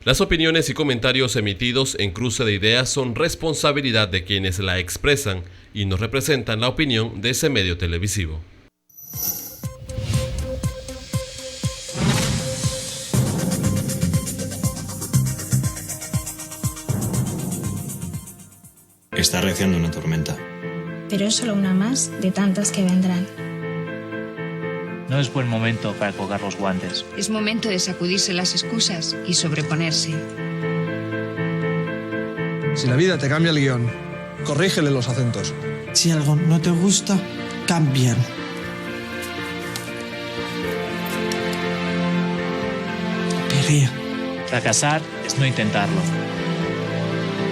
Las opiniones y comentarios emitidos en Cruce de Ideas son responsabilidad de quienes la expresan y no representan la opinión de ese medio televisivo. Está reciando una tormenta. Pero es solo una más de tantas que vendrán. No es buen momento para colgar los guantes. Es momento de sacudirse las excusas y sobreponerse. Si la vida te cambia el guión, corrígele los acentos. Si algo no te gusta, cámbialo. Pelea. Fracasar es no intentarlo.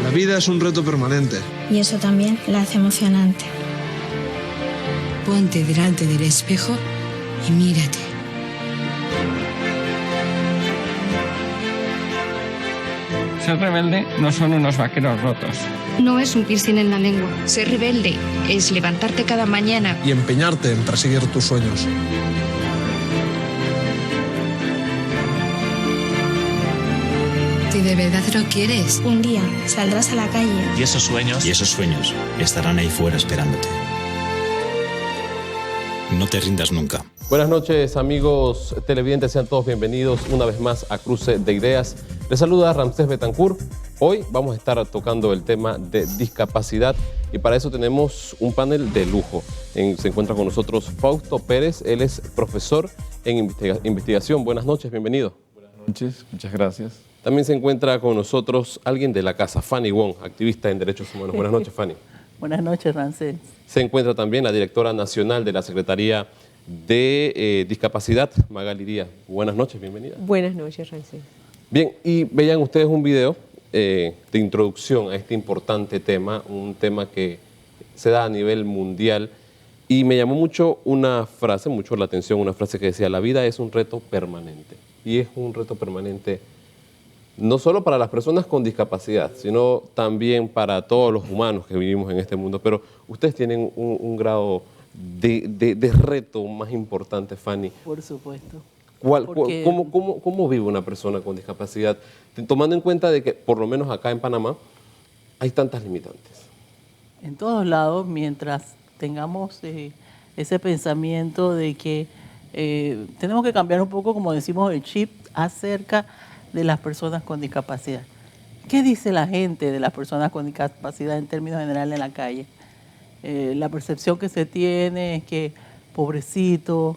La vida es un reto permanente. Y eso también la hace emocionante. Ponte delante del espejo y mírate. Ser rebelde no son unos vaqueros rotos. No es un piercing en la lengua. Ser rebelde es levantarte cada mañana Y empeñarte en perseguir tus sueños. Si de verdad lo quieres. Un día saldrás a la calle Y esos sueños Y esos sueños estarán ahí fuera esperándote. No te rindas nunca. Buenas noches, amigos televidentes, sean todos bienvenidos una vez más a Cruce de Ideas. Les saluda Ramsés Betancourt. Hoy vamos a estar tocando el tema de discapacidad y para eso tenemos un panel de lujo. Se encuentra con nosotros Fausto Pérez, él es profesor en investigación. Buenas noches, bienvenido. Buenas noches, muchas gracias. También se encuentra con nosotros alguien de la casa, Fanny Wong, activista en derechos humanos. Buenas noches, Fanny. Buenas noches, Ramsés. Se encuentra también la directora nacional de la Secretaría de Discapacidad, Magali Díaz. Buenas noches, bienvenida. Buenas noches, Ramsés. Bien, y vean ustedes un video de introducción a este importante tema, un tema que se da a nivel mundial. Y me llamó mucho la atención, una frase que decía, la vida es un reto permanente. Y es un reto permanente no solo para las personas con discapacidad, sino también para todos los humanos que vivimos en este mundo. Pero ustedes tienen un grado de reto más importante, Fanny. Por supuesto. ¿Cómo vive una persona con discapacidad? Tomando en cuenta de que, por lo menos acá en Panamá, hay tantas limitantes. En todos lados, mientras tengamos ese pensamiento de que tenemos que cambiar un poco, como decimos, el chip acerca de las personas con discapacidad. ¿Qué dice la gente de las personas con discapacidad en términos generales en la calle? La percepción que se tiene es que, pobrecito,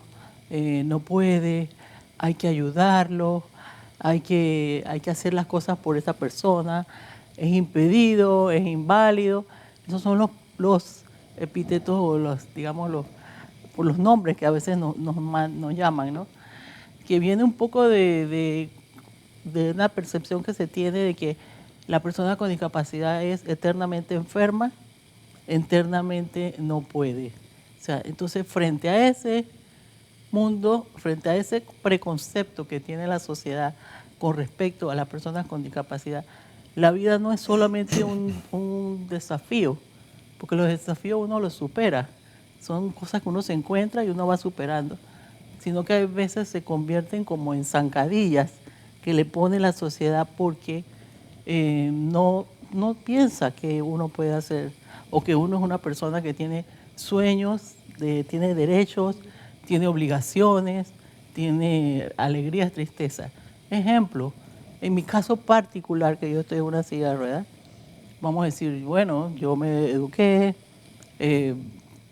no puede, hay que ayudarlo, hay que hacer las cosas por esa persona, es impedido, es inválido. Esos son los epítetos o por los nombres que a veces nos llaman, ¿no? Que viene un poco de una percepción que se tiene de que la persona con discapacidad es eternamente enferma, eternamente no puede. O sea, entonces frente a ese mundo, frente a ese preconcepto que tiene la sociedad con respecto a las personas con discapacidad, la vida no es solamente un desafío, porque los desafíos uno los supera, son cosas que uno se encuentra y uno va superando, sino que a veces se convierten como en zancadillas que le pone la sociedad porque no piensa que uno puede hacer o que uno es una persona que tiene sueños, tiene derechos, tiene obligaciones, tiene alegrías, tristezas. Ejemplo, en mi caso particular, que yo estoy en una silla de ruedas, vamos a decir, bueno, yo me eduqué,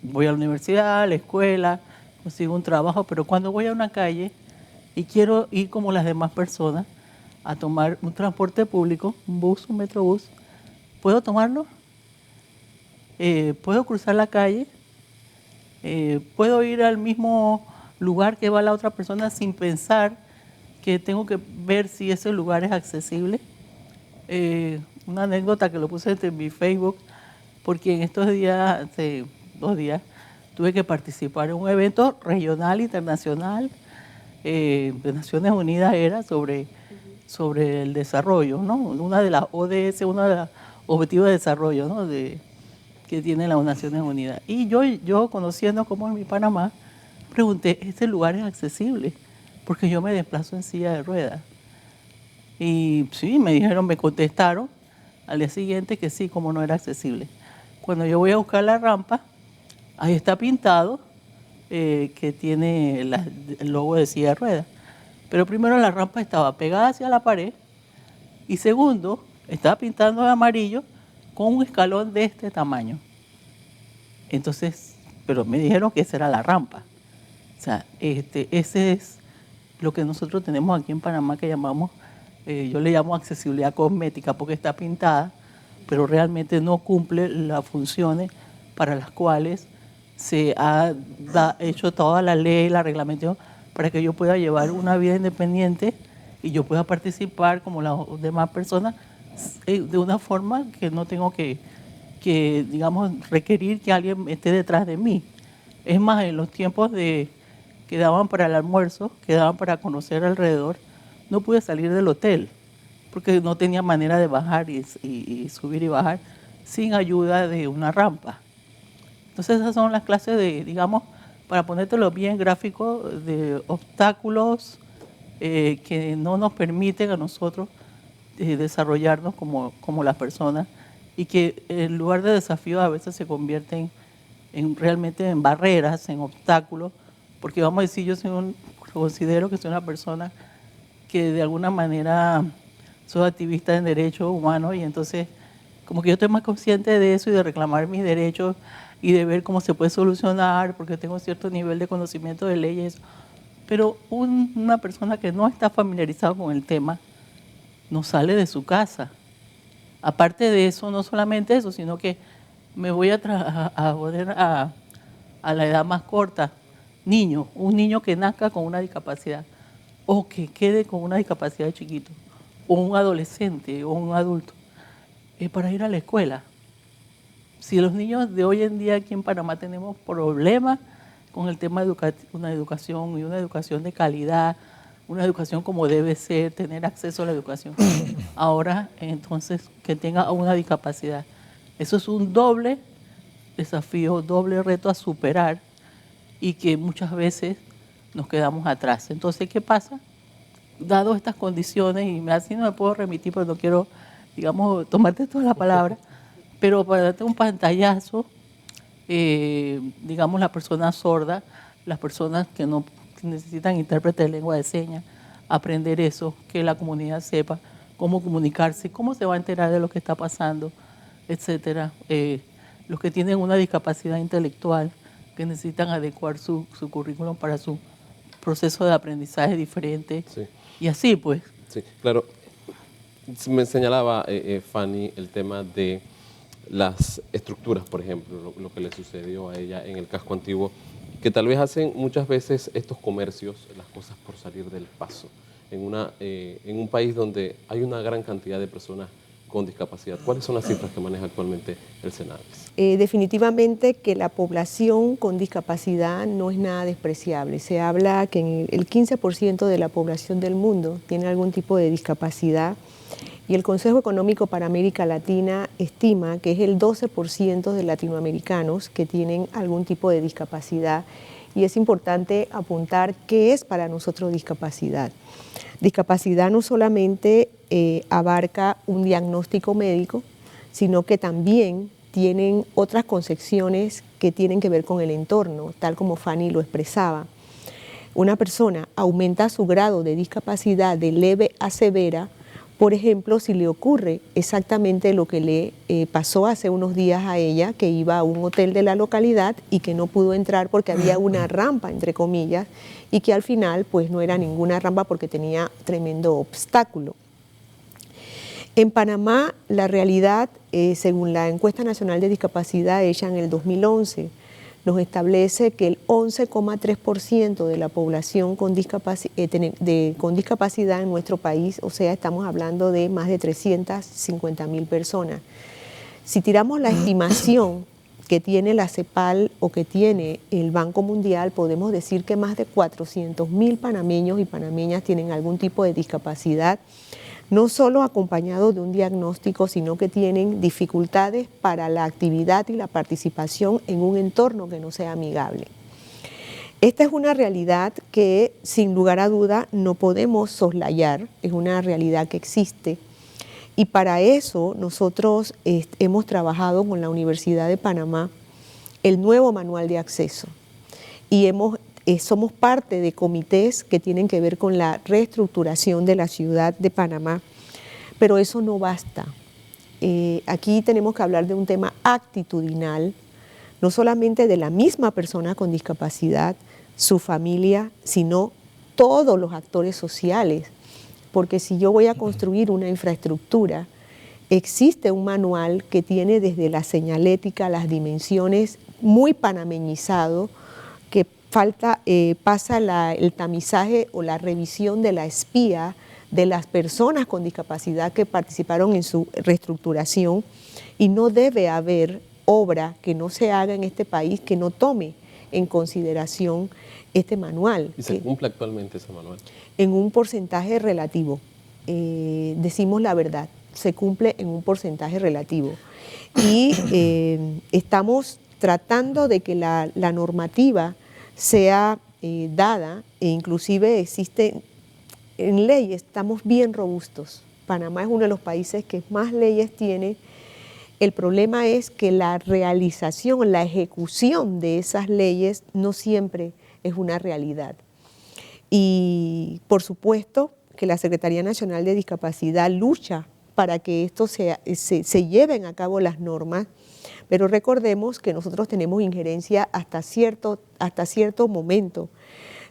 voy a la universidad, a la escuela, consigo un trabajo, pero cuando voy a una calle y quiero ir como las demás personas a tomar un transporte público, un bus, un metrobús, ¿puedo tomarlo? ¿Puedo cruzar la calle? ¿Puedo ir al mismo lugar que va la otra persona sin pensar que tengo que ver si ese lugar es accesible? Una anécdota que lo puse en mi Facebook, porque en estos días, hace 2 días, tuve que participar en un evento regional, internacional, de Naciones Unidas, era sobre el desarrollo, ¿no? Una de las ODS, uno de los objetivos de desarrollo, ¿no? Que tiene las Naciones Unidas. Y yo conociendo cómo es mi Panamá, pregunté, ¿este lugar es accesible? Porque yo me desplazo en silla de ruedas. Y sí, me contestaron al día siguiente que sí, como no era accesible. Cuando yo voy a buscar la rampa, ahí está pintado que tiene el logo de silla de ruedas. Pero primero la rampa estaba pegada hacia la pared y segundo, estaba pintando de amarillo con un escalón de este tamaño. Entonces, pero me dijeron que esa era la rampa. O sea, ese es lo que nosotros tenemos aquí en Panamá que llamamos, yo le llamo accesibilidad cosmética porque está pintada, pero realmente no cumple las funciones para las cuales se ha hecho toda la ley, la reglamentación, para que yo pueda llevar una vida independiente y yo pueda participar como las demás personas de una forma que no tengo que digamos, requerir que alguien esté detrás de mí. Es más, en los tiempos que daban para el almuerzo, que daban para conocer alrededor, no pude salir del hotel porque no tenía manera de bajar y subir y bajar sin ayuda de una rampa. Entonces esas son las clases de, digamos, para ponértelo bien gráfico, de obstáculos que no nos permiten a nosotros desarrollarnos como las personas y que en lugar de desafíos a veces se convierten realmente en barreras, en obstáculos, porque vamos a decir, considero que soy una persona que de alguna manera soy activista en derechos humanos y entonces como que yo estoy más consciente de eso y de reclamar mis derechos y de ver cómo se puede solucionar porque tengo cierto nivel de conocimiento de leyes, pero una persona que no está familiarizada con el tema no sale de su casa. Aparte de eso, no solamente eso, sino que me voy a la edad más corta, un niño que nazca con una discapacidad o que quede con una discapacidad de chiquito, o un adolescente o un adulto, para ir a la escuela. Si los niños de hoy en día aquí en Panamá tenemos problemas con el tema de una educación de calidad, una educación como debe ser, tener acceso a la educación. Ahora, entonces, que tenga una discapacidad. Eso es un doble desafío, doble reto a superar y que muchas veces nos quedamos atrás. Entonces, ¿qué pasa? Dado estas condiciones, y así no me puedo remitir porque no quiero, digamos, tomarte toda la palabra, pero para darte un pantallazo, digamos, la persona sorda, las personas que no necesitan intérprete de lengua de señas, aprender eso, que la comunidad sepa cómo comunicarse, cómo se va a enterar de lo que está pasando, etcétera. Los que tienen una discapacidad intelectual, que necesitan adecuar su currículum para su proceso de aprendizaje diferente, sí. Y así pues. Sí, claro. Me señalaba Fanny el tema de las estructuras, por ejemplo, lo que le sucedió a ella en el casco antiguo, que tal vez hacen muchas veces estos comercios las cosas por salir del paso, en un país donde hay una gran cantidad de personas con discapacidad. ¿Cuáles son las cifras que maneja actualmente el SENADIS? Definitivamente que la población con discapacidad no es nada despreciable. Se habla que el 15% de la población del mundo tiene algún tipo de discapacidad y el Consejo Económico para América Latina estima que es el 12% de latinoamericanos que tienen algún tipo de discapacidad y es importante apuntar qué es para nosotros discapacidad. Discapacidad no solamente abarca un diagnóstico médico, sino que también tienen otras concepciones que tienen que ver con el entorno, tal como Fanny lo expresaba. Una persona aumenta su grado de discapacidad de leve a severa, por ejemplo, si le ocurre exactamente lo que le pasó hace unos días a ella, que iba a un hotel de la localidad y que no pudo entrar porque había una rampa, entre comillas, y que al final pues no era ninguna rampa porque tenía tremendo obstáculo. En Panamá, la realidad, según la encuesta nacional de discapacidad hecha en el 2011, nos establece que el 11,3% de la población con discapacidad en nuestro país, o sea, estamos hablando de más de 350.000 personas. Si tiramos la estimación que tiene la CEPAL o que tiene el Banco Mundial, podemos decir que más de 400.000 panameños y panameñas tienen algún tipo de discapacidad, no solo acompañados de un diagnóstico, sino que tienen dificultades para la actividad y la participación en un entorno que no sea amigable. Esta es una realidad que sin lugar a duda no podemos soslayar, es una realidad que existe. Y para eso nosotros hemos trabajado con la Universidad de Panamá el nuevo manual de acceso. Y somos parte de comités que tienen que ver con la reestructuración de la ciudad de Panamá. Pero eso no basta. Aquí tenemos que hablar de un tema actitudinal, no solamente de la misma persona con discapacidad, su familia, sino todos los actores sociales. Porque si yo voy a construir una infraestructura, existe un manual que tiene desde la señalética, las dimensiones, muy panameñizado, que pasa el tamizaje o la revisión de la espía de las personas con discapacidad que participaron en su reestructuración, y no debe haber obra que no se haga en este país que no tome en consideración este manual. ¿Y se cumple actualmente ese manual? En un porcentaje relativo. Decimos la verdad, se cumple en un porcentaje relativo. Y estamos tratando de que la normativa sea dada, e inclusive existe en leyes, estamos bien robustos. Panamá es uno de los países que más leyes tiene. El problema es que la realización, la ejecución de esas leyes no siempre es una realidad. Y por supuesto que la Secretaría Nacional de Discapacidad lucha para que esto se lleven a cabo las normas, pero recordemos que nosotros tenemos injerencia hasta cierto momento.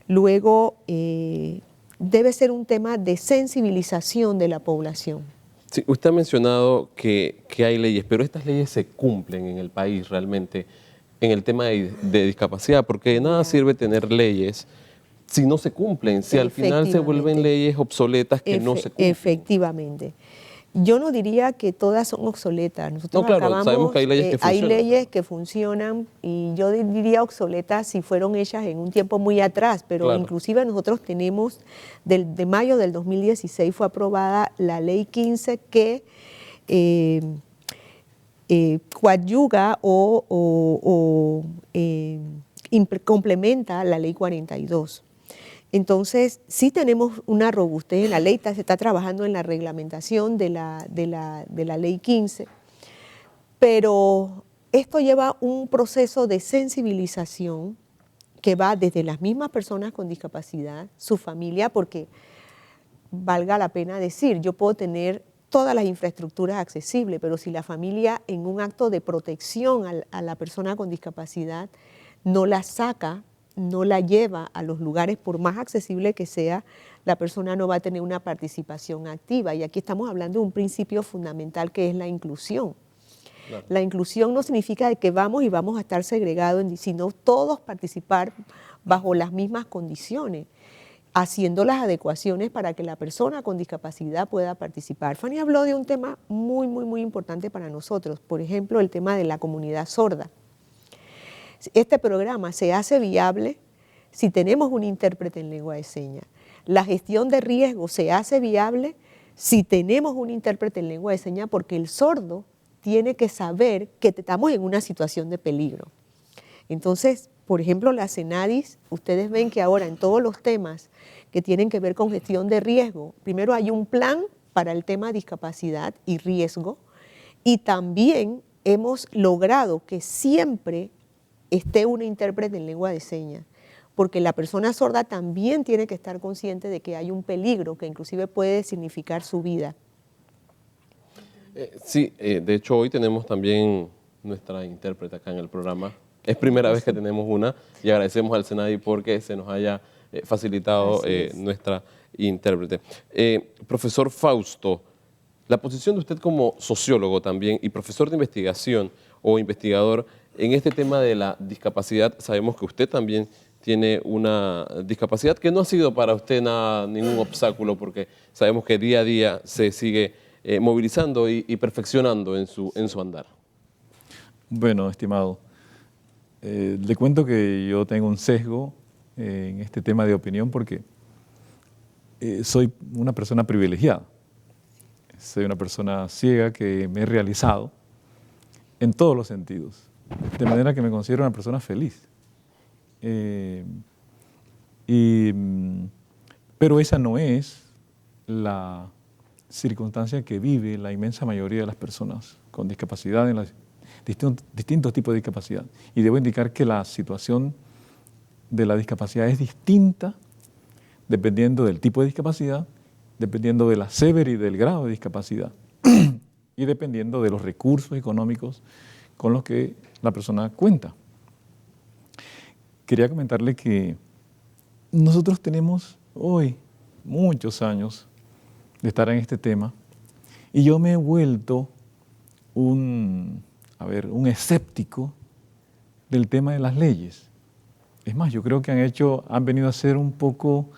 Luego debe ser un tema de sensibilización de la población. Sí, usted ha mencionado que hay leyes, pero estas leyes se cumplen en el país realmente en el tema de discapacidad, porque de nada sirve tener leyes si no se cumplen, si al final se vuelven leyes obsoletas que no se cumplen. Efectivamente. Yo no diría que todas son obsoletas. Nosotros no, claro, sabemos que hay leyes que funcionan. Hay leyes que funcionan, y yo diría obsoletas si fueron hechas en un tiempo muy atrás, pero claro, inclusive nosotros tenemos, de mayo del 2016 fue aprobada la Ley 15 que coadyuga o complementa la Ley 42. Entonces, sí tenemos una robustez en la ley, se está trabajando en la reglamentación de la Ley 15, pero esto lleva un proceso de sensibilización que va desde las mismas personas con discapacidad, su familia, porque valga la pena decir, yo puedo tener todas las infraestructuras accesibles, pero si la familia en un acto de protección a la persona con discapacidad no la saca, no la lleva a los lugares, por más accesible que sea, la persona no va a tener una participación activa. Y aquí estamos hablando de un principio fundamental que es la inclusión. Claro. La inclusión no significa que vamos a estar segregados, sino todos participar bajo las mismas condiciones, haciendo las adecuaciones para que la persona con discapacidad pueda participar. Fanny habló de un tema muy, muy, muy importante para nosotros, por ejemplo, el tema de la comunidad sorda. Este programa se hace viable si tenemos un intérprete en lengua de señas. La gestión de riesgo se hace viable si tenemos un intérprete en lengua de señas, porque el sordo tiene que saber que estamos en una situación de peligro. Entonces, por ejemplo, la CENADIS, ustedes ven que ahora en todos los temas que tienen que ver con gestión de riesgo, primero hay un plan para el tema de discapacidad y riesgo, y también hemos logrado que siempre esté un intérprete en lengua de señas, porque la persona sorda también tiene que estar consciente de que hay un peligro que inclusive puede significar su vida. Sí, de hecho hoy tenemos también nuestra intérprete acá en el programa. Es primera vez que tenemos una, y agradecemos al Senadi porque se nos haya facilitado nuestra intérprete. Profesor Fausto, la posición de usted como sociólogo también y profesor de investigación o investigador en este tema de la discapacidad, sabemos que usted también tiene una discapacidad que no ha sido para usted ningún obstáculo, porque sabemos que día a día se sigue movilizando y perfeccionando en su andar. Bueno, estimado, le cuento que yo tengo un sesgo en este tema de opinión porque soy una persona privilegiada. Soy una persona ciega que me he realizado en todos los sentidos, de manera que me considero una persona feliz. Pero esa no es la circunstancia que vive la inmensa mayoría de las personas con discapacidad en los distintos tipos de discapacidad. Y debo indicar que la situación de la discapacidad es distinta dependiendo del tipo de discapacidad, dependiendo de la severidad y del grado de discapacidad y dependiendo de los recursos económicos con los que la persona cuenta. Quería comentarle que nosotros tenemos hoy muchos años de estar en este tema y yo me he vuelto un escéptico del tema de las leyes. Es más, yo creo que han venido a ser un poco,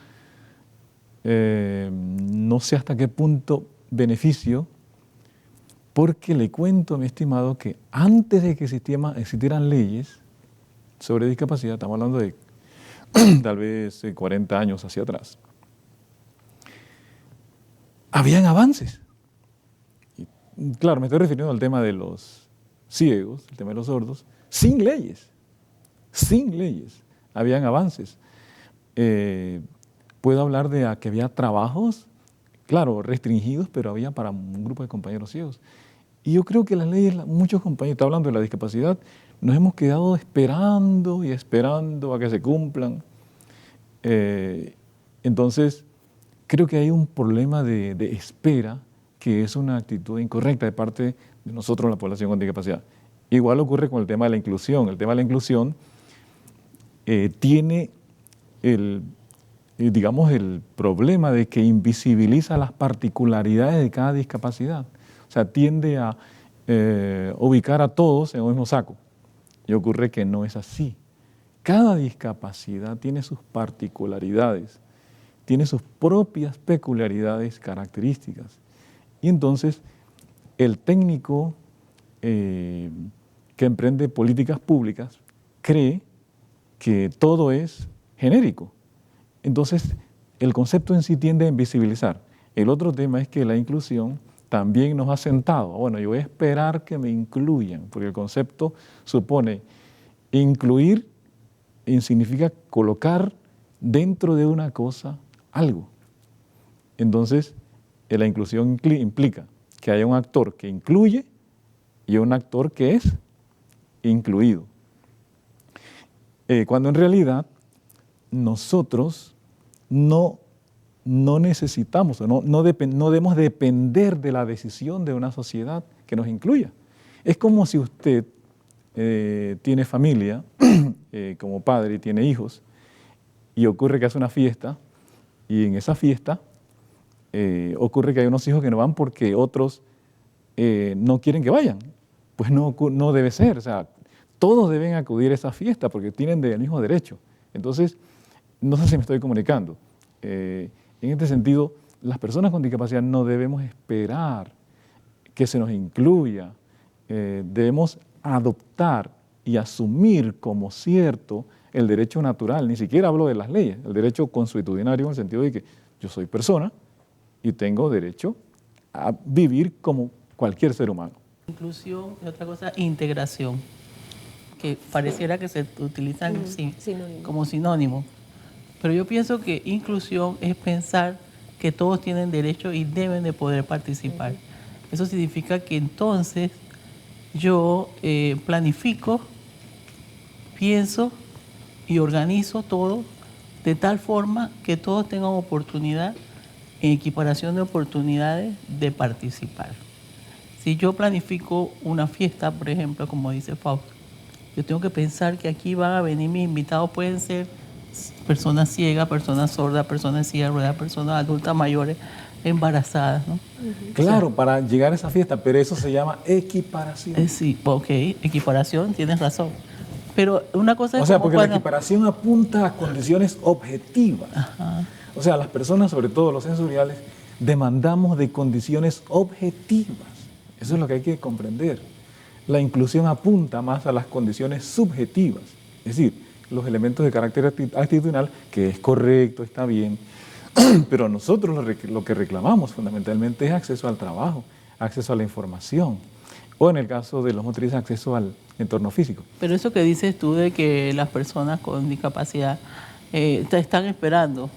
no sé hasta qué punto, beneficio, porque le cuento, mi estimado, que antes de que existieran leyes sobre discapacidad, estamos hablando de tal vez 40 años hacia atrás, habían avances. Y, claro, me estoy refiriendo al tema de los ciegos, el tema de los sordos, sin leyes, habían avances. Puedo hablar de que había trabajos, claro, restringidos, pero había para un grupo de compañeros ciegos. Y yo creo que las leyes, muchos compañeros, está hablando de la discapacidad, nos hemos quedado esperando y esperando a que se cumplan. Entonces, creo que hay un problema de espera que es una actitud incorrecta de parte de nosotros, la población con discapacidad. Igual ocurre con el tema de la inclusión. El tema de la inclusión tiene el problema de que invisibiliza las particularidades de cada discapacidad. O sea, tiende a ubicar a todos en el mismo saco. Y ocurre que no es así. Cada discapacidad tiene sus particularidades, tiene sus propias peculiaridades características. Y entonces, el técnico que emprende políticas públicas cree que todo es genérico. Entonces, el concepto en sí tiende a invisibilizar. El otro tema es que la inclusión también nos ha sentado. Bueno, yo voy a esperar que me incluyan, porque el concepto supone incluir y significa colocar dentro de una cosa algo. Entonces, la inclusión implica que haya un actor que incluye y un actor que es incluido. Cuando en realidad nosotros no necesitamos, no debemos depender de la decisión de una sociedad que nos incluya. Es como si usted tiene familia como padre y tiene hijos y ocurre que hace una fiesta y en esa fiesta ocurre que hay unos hijos que no van porque otros no quieren que vayan. Pues no debe ser, o sea, todos deben acudir a esa fiesta porque tienen el mismo derecho. Entonces, no sé si me estoy comunicando. En este sentido, las personas con discapacidad no debemos esperar que se nos incluya. Debemos adoptar y asumir como cierto el derecho natural. Ni siquiera hablo de las leyes, el derecho consuetudinario en el sentido de que yo soy persona y tengo derecho a vivir como cualquier ser humano. Inclusión y otra cosa, integración, que pareciera que se utilizan como sinónimo. Pero yo pienso que inclusión es pensar que todos tienen derecho y deben de poder participar. Eso significa que entonces yo planifico, pienso y organizo todo de tal forma que todos tengan oportunidad, en equiparación de oportunidades, de participar. Si yo planifico una fiesta, por ejemplo, como dice Fausto, yo tengo que pensar que aquí van a venir mis invitados, pueden ser personas ciegas, personas sordas, personas en silla de ruedas, personas adultas mayores, embarazadas, ¿no? Claro, para llegar a esa fiesta, pero eso se llama equiparación. Sí, ok, equiparación, tienes razón. Pero una cosa es o sea, porque la equiparación apunta a condiciones objetivas. Ajá. O sea, las personas, sobre todo los sensoriales, demandamos de condiciones objetivas. Eso es lo que hay que comprender. La inclusión apunta más a las condiciones subjetivas, es decir, los elementos de carácter actitudinal, que es correcto, está bien, pero nosotros lo que reclamamos fundamentalmente es acceso al trabajo, acceso a la información, o en el caso de los motrices, acceso al entorno físico. Pero eso que dices tú de que las personas con discapacidad están esperando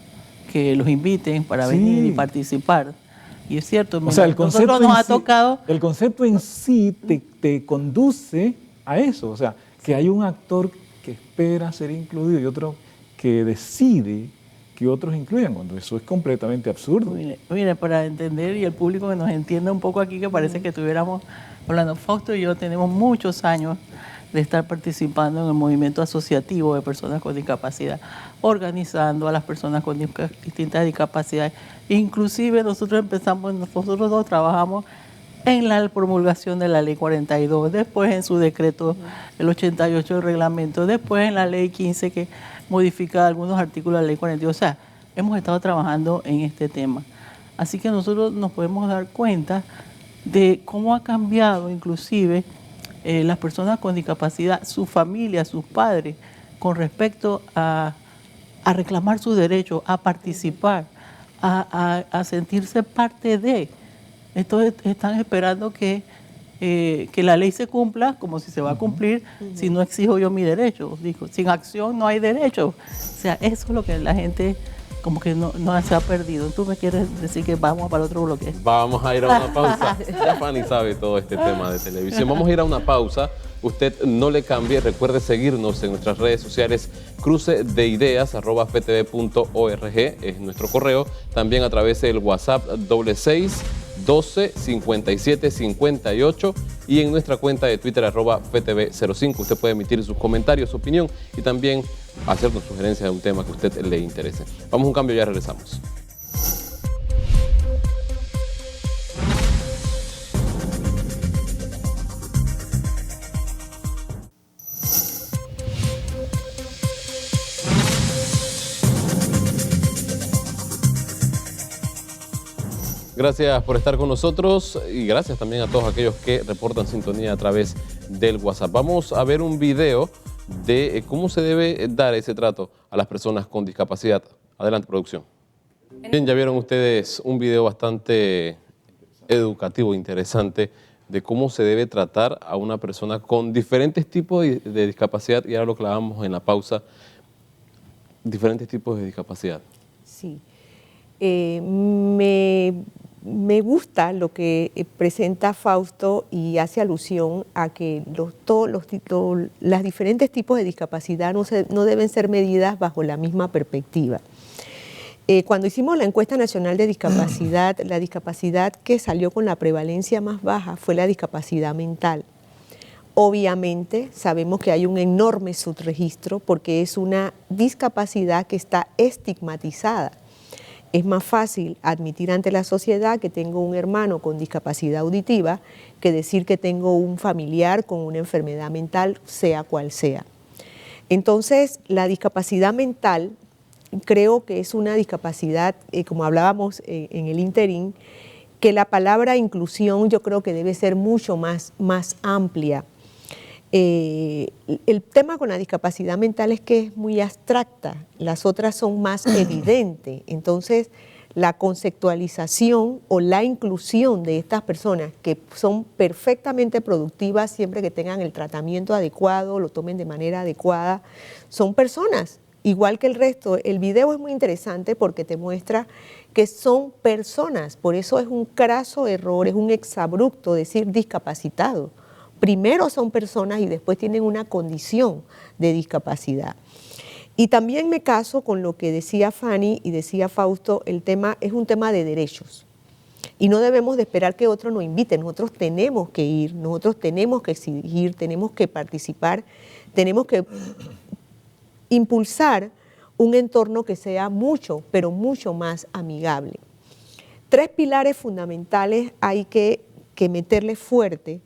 que los inviten para Sí. venir y participar. Y es cierto, O sea, el concepto, nosotros nos ha en sí, tocado... el concepto en sí te conduce a eso. O sea, que hay un actor que espera ser incluido y otro que decide que otros incluyan, cuando eso es completamente absurdo. Mire, para entender y el público que nos entienda un poco aquí, que parece que estuviéramos hablando, Fausto y yo tenemos muchos años de estar participando en el movimiento asociativo de personas con discapacidad, organizando a las personas con distintas discapacidades. Inclusive nosotros dos trabajamos en la promulgación de la Ley 42, después en su decreto el 88 del reglamento, después en la Ley 15 que modifica algunos artículos de la Ley 42. O sea, hemos estado trabajando en este tema. Así que nosotros nos podemos dar cuenta de cómo ha cambiado inclusive las personas con discapacidad, su familia, sus padres, con respecto a reclamar sus derechos, a participar, a sentirse parte de. Entonces están esperando que la ley se cumpla, como si se va a cumplir, si no exijo yo mi derecho. Digo, sin acción no hay derecho. O sea, eso es lo que la gente como que no se ha perdido. ¿Tú me quieres decir que vamos para otro bloque? Vamos a ir a una pausa. Ya Fanny sabe todo este tema de televisión. Vamos a ir a una pausa. Usted no le cambie. Recuerde seguirnos en nuestras redes sociales, crucedeideas@ftv.org es nuestro correo. También a través del WhatsApp 66 12 57 58 y en nuestra cuenta de Twitter @ftv05. Usted puede emitir sus comentarios, su opinión y también hacernos sugerencias de un tema que a usted le interese. Vamos a un cambio, ya regresamos. Gracias por estar con nosotros y gracias también a todos aquellos que reportan sintonía a través del WhatsApp. Vamos a ver un video de cómo se debe dar ese trato a las personas con discapacidad. Adelante, producción. Bien, ya vieron ustedes un video bastante educativo, interesante, de cómo se debe tratar a una persona con diferentes tipos de discapacidad, y ahora lo clavamos en la pausa, diferentes tipos de discapacidad. Sí. Me gusta lo que presenta Fausto y hace alusión a que las diferentes tipos de discapacidad no deben ser medidas bajo la misma perspectiva. Cuando hicimos la encuesta nacional de discapacidad, la discapacidad que salió con la prevalencia más baja fue la discapacidad mental. Obviamente sabemos que hay un enorme subregistro porque es una discapacidad que está estigmatizada. Es más fácil admitir ante la sociedad que tengo un hermano con discapacidad auditiva que decir que tengo un familiar con una enfermedad mental, sea cual sea. Entonces, la discapacidad mental creo que es una discapacidad, como hablábamos en el interín, que la palabra inclusión yo creo que debe ser mucho más amplia. El tema con la discapacidad mental es que es muy abstracta, las otras son más evidentes. Entonces, la conceptualización o la inclusión de estas personas que son perfectamente productivas siempre que tengan el tratamiento adecuado, lo tomen de manera adecuada, son personas, igual que el resto. El video es muy interesante porque te muestra que son personas, por eso es un craso error, es un exabrupto decir discapacitado. Primero son personas y después tienen una condición de discapacidad. Y también me caso con lo que decía Fanny y decía Fausto, el tema es un tema de derechos. Y no debemos de esperar que otro nos invite, nosotros tenemos que ir, nosotros tenemos que exigir, tenemos que participar, tenemos que impulsar un entorno que sea mucho, pero mucho más amigable. 3 pilares fundamentales hay que meterle fuerte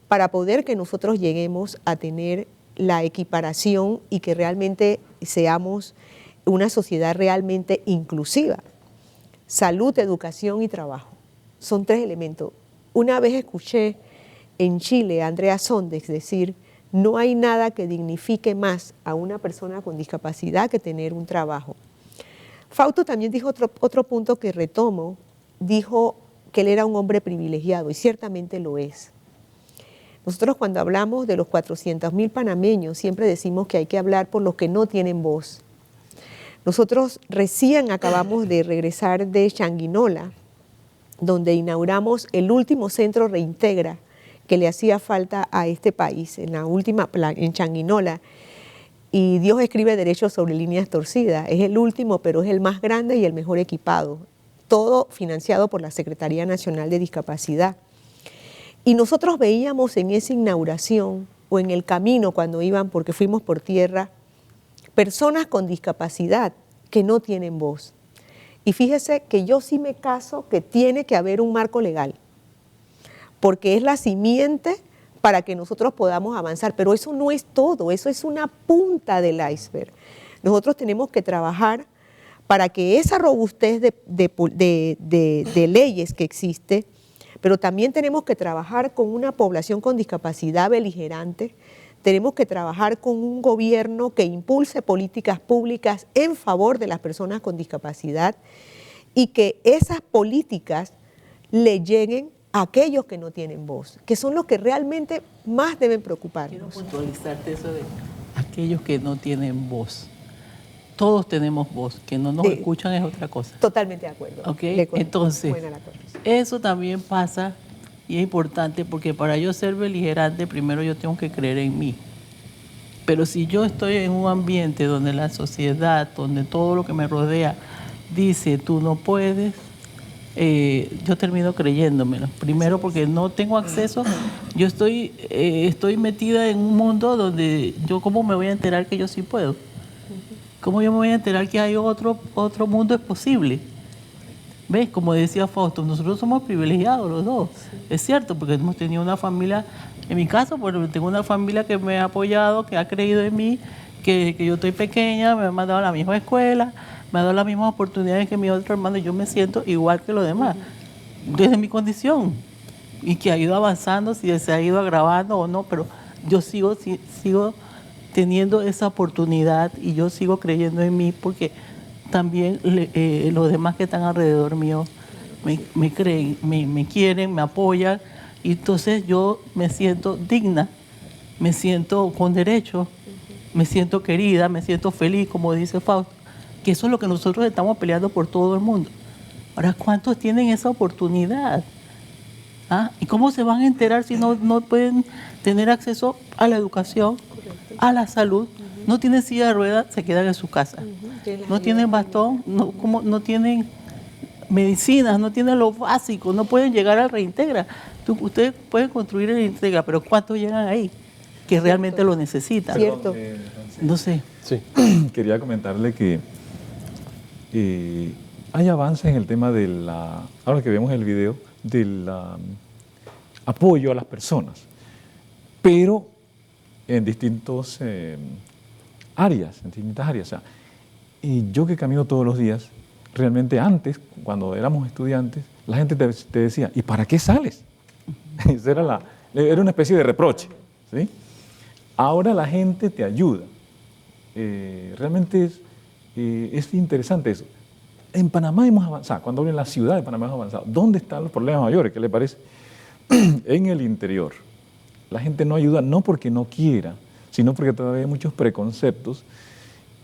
para poder que nosotros lleguemos a tener la equiparación y que realmente seamos una sociedad realmente inclusiva. Salud, educación y trabajo. Son 3 elementos. Una vez escuché en Chile a Andrea Sondex decir, no hay nada que dignifique más a una persona con discapacidad que tener un trabajo. Fausto también dijo otro punto que retomo, dijo que él era un hombre privilegiado y ciertamente lo es. Nosotros cuando hablamos de los 400.000 panameños siempre decimos que hay que hablar por los que no tienen voz. Nosotros recién acabamos de regresar de Changuinola, donde inauguramos el último centro Reintegra que le hacía falta a este país, en Changuinola. Y Dios escribe derecho sobre líneas torcidas. Es el último, pero es el más grande y el mejor equipado. Todo financiado por la Secretaría Nacional de Discapacidad. Y nosotros veíamos en esa inauguración o en el camino cuando iban, porque fuimos por tierra, personas con discapacidad que no tienen voz. Y fíjese que yo sí me caso que tiene que haber un marco legal, porque es la simiente para que nosotros podamos avanzar. Pero eso no es todo, eso es una punta del iceberg. Nosotros tenemos que trabajar para que esa robustez de leyes que existe, pero también tenemos que trabajar con una población con discapacidad beligerante, tenemos que trabajar con un gobierno que impulse políticas públicas en favor de las personas con discapacidad y que esas políticas le lleguen a aquellos que no tienen voz, que son los que realmente más deben preocuparnos. Quiero puntualizarte eso de aquellos que no tienen voz. Todos tenemos voz, que no nos escuchan es otra cosa. Totalmente de acuerdo. ¿Okay? Entonces, eso también pasa y es importante porque para yo ser beligerante, primero yo tengo que creer en mí. Pero si yo estoy en un ambiente donde la sociedad, donde todo lo que me rodea dice tú no puedes, yo termino creyéndomelo. Primero porque no tengo acceso, yo estoy metida en un mundo donde yo cómo me voy a enterar que yo sí puedo. ¿Cómo yo me voy a enterar que hay otro mundo es posible? ¿Ves? Como decía Fausto, nosotros somos privilegiados los dos. Sí. Es cierto, porque hemos tenido una familia, en mi caso, bueno, tengo una familia que me ha apoyado, que ha creído en mí, que yo estoy pequeña, me ha mandado a la misma escuela, me ha dado las mismas oportunidades que mi otro hermano y yo me siento igual que los demás, desde mi condición. Y que ha ido avanzando, si se ha ido agravando o no, pero yo sigo teniendo esa oportunidad y yo sigo creyendo en mí porque también los demás que están alrededor mío me creen, me quieren, me apoyan y entonces yo me siento digna, me siento con derecho, me siento querida, me siento feliz, como dice Fausto, que eso es lo que nosotros estamos peleando por todo el mundo. Ahora, ¿cuántos tienen esa oportunidad? ¿Ah? ¿Y cómo se van a enterar si no pueden tener acceso a la educación, a la salud? No tienen silla de ruedas, se quedan en su casa. No tienen bastón, no tienen medicinas, no tienen lo básico, no pueden llegar al Reintegra. Ustedes pueden construir el Reintegra, pero ¿cuántos llegan ahí? Que realmente lo necesitan. ¿Cierto? No sé. Sí. Quería comentarle que hay avances en el tema de ahora que vemos el video, del apoyo a las personas, pero en distintas áreas. O sea, y yo que camino todos los días, realmente antes, cuando éramos estudiantes, la gente te decía, ¿y para qué sales? Esa era una especie de reproche, ¿sí? Ahora la gente te ayuda. Realmente es interesante eso. En Panamá hemos avanzado, cuando hablo en la ciudad de Panamá hemos avanzado. ¿Dónde están los problemas mayores? ¿Qué le parece? En el interior. La gente no ayuda no porque no quiera, sino porque todavía hay muchos preconceptos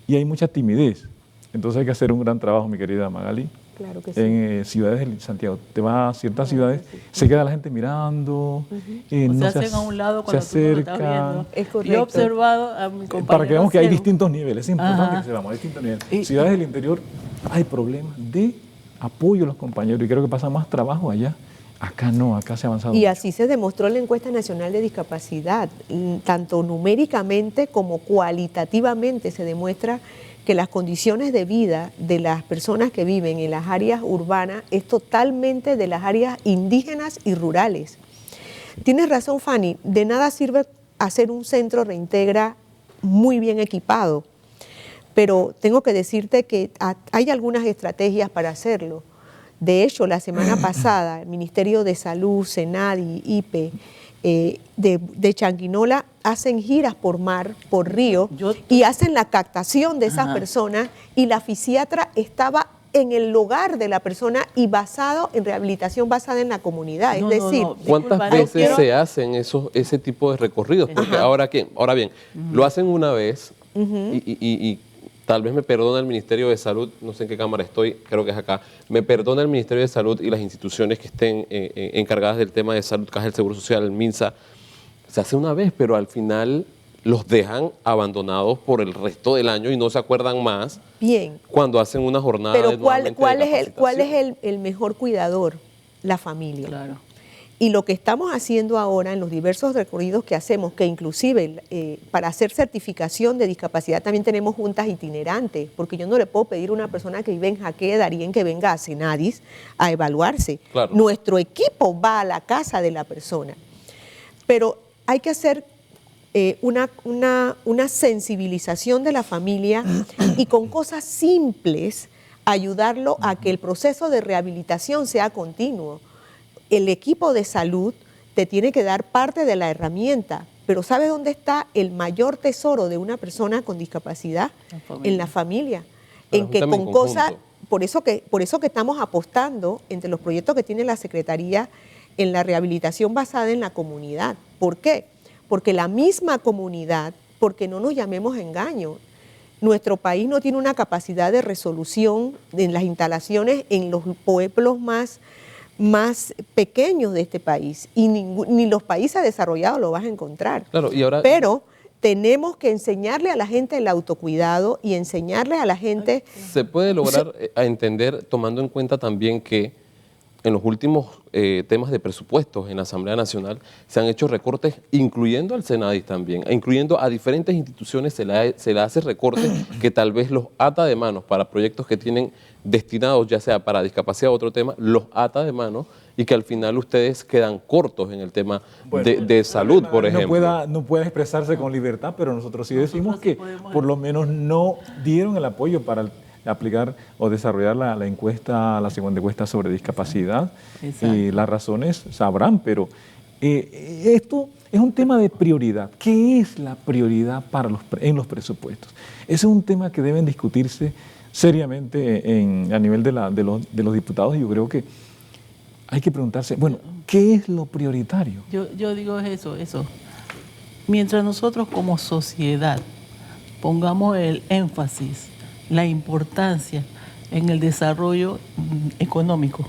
y hay mucha timidez. Entonces hay que hacer un gran trabajo, mi querida Magali. Claro que sí. En ciudades de Santiago, te vas a ciertas ciudades, se queda la gente mirando, no se hacen a un lado cuando tú no lo estás viendo. Es correcto. Yo he observado a mi compañero para que veamos que hay ciego. distintos niveles, es importante que sepamos, hay distintos niveles. Ciudades del interior hay problemas de apoyo a los compañeros y creo que pasa más trabajo allá. Acá no, acá se ha avanzado. Y así se demostró en la encuesta nacional de discapacidad, tanto numéricamente como cualitativamente se demuestra que las condiciones de vida de las personas que viven en las áreas urbanas es totalmente de las áreas indígenas y rurales. Tienes razón, Fanny, de nada sirve hacer un centro Reintegra muy bien equipado, pero tengo que decirte que hay algunas estrategias para hacerlo. De hecho, la semana pasada, el Ministerio de Salud, SENADI, IPE, de Changuinola hacen giras por mar, por río, y hacen la captación de esas personas, y la fisiatra estaba en el hogar de la persona y basado en rehabilitación basada en la comunidad. Es decir, ¿cuántas veces se hacen ese tipo de recorridos? Porque ahora bien, lo hacen una vez y tal vez me perdona el Ministerio de Salud, no sé en qué cámara estoy, creo que es acá, me perdona el Ministerio de Salud y las instituciones que estén encargadas del tema de salud, Caja del Seguro Social, el MINSA, se hace una vez, pero al final los dejan abandonados por el resto del año y no se acuerdan más. Bien. Cuando hacen una jornada pero de ¿cuál es el el mejor cuidador? La familia. Claro. Y lo que estamos haciendo ahora en los diversos recorridos que hacemos, que inclusive para hacer certificación de discapacidad también tenemos juntas itinerantes, porque yo no le puedo pedir a una persona que vive en Jaque, Darién, que venga a Senadis a evaluarse. Claro. Nuestro equipo va a la casa de la persona. Pero hay que hacer una sensibilización de la familia y con cosas simples ayudarlo a que el proceso de rehabilitación sea continuo. El equipo de salud te tiene que dar parte de la herramienta, pero ¿sabes dónde está el mayor tesoro de una persona con discapacidad? En la familia. En que con cosas, por eso que estamos apostando entre los proyectos que tiene la Secretaría en la rehabilitación basada en la comunidad. ¿Por qué? Porque la misma comunidad, porque no nos llamemos engaño, nuestro país no tiene una capacidad de resolución en las instalaciones en los pueblos más pequeños de este país, y ni los países desarrollados lo vas a encontrar. Claro, y ahora, pero tenemos que enseñarle a la gente el autocuidado y enseñarle a la gente... Se puede lograr a entender tomando en cuenta también que en los últimos temas de presupuestos en la Asamblea Nacional se han hecho recortes, incluyendo al Senadis también, incluyendo a diferentes instituciones se le hace recortes que tal vez los ata de manos para proyectos que tienen destinados ya sea para discapacidad o otro tema, los ata de manos y que al final ustedes quedan cortos en el tema de salud, por ejemplo. No pueda expresarse con libertad, pero nosotros sí decimos que por lo menos no dieron el apoyo para aplicar o desarrollar la segunda encuesta sobre discapacidad. Exacto. Y las razones sabrán, pero esto es un tema de prioridad. ¿Qué es la prioridad en los presupuestos? Ese es un tema que deben discutirse seriamente a nivel de los diputados, y yo creo que hay que preguntarse, bueno, ¿qué es lo prioritario? Yo digo eso. Mientras nosotros como sociedad pongamos el énfasis, la importancia en el desarrollo económico,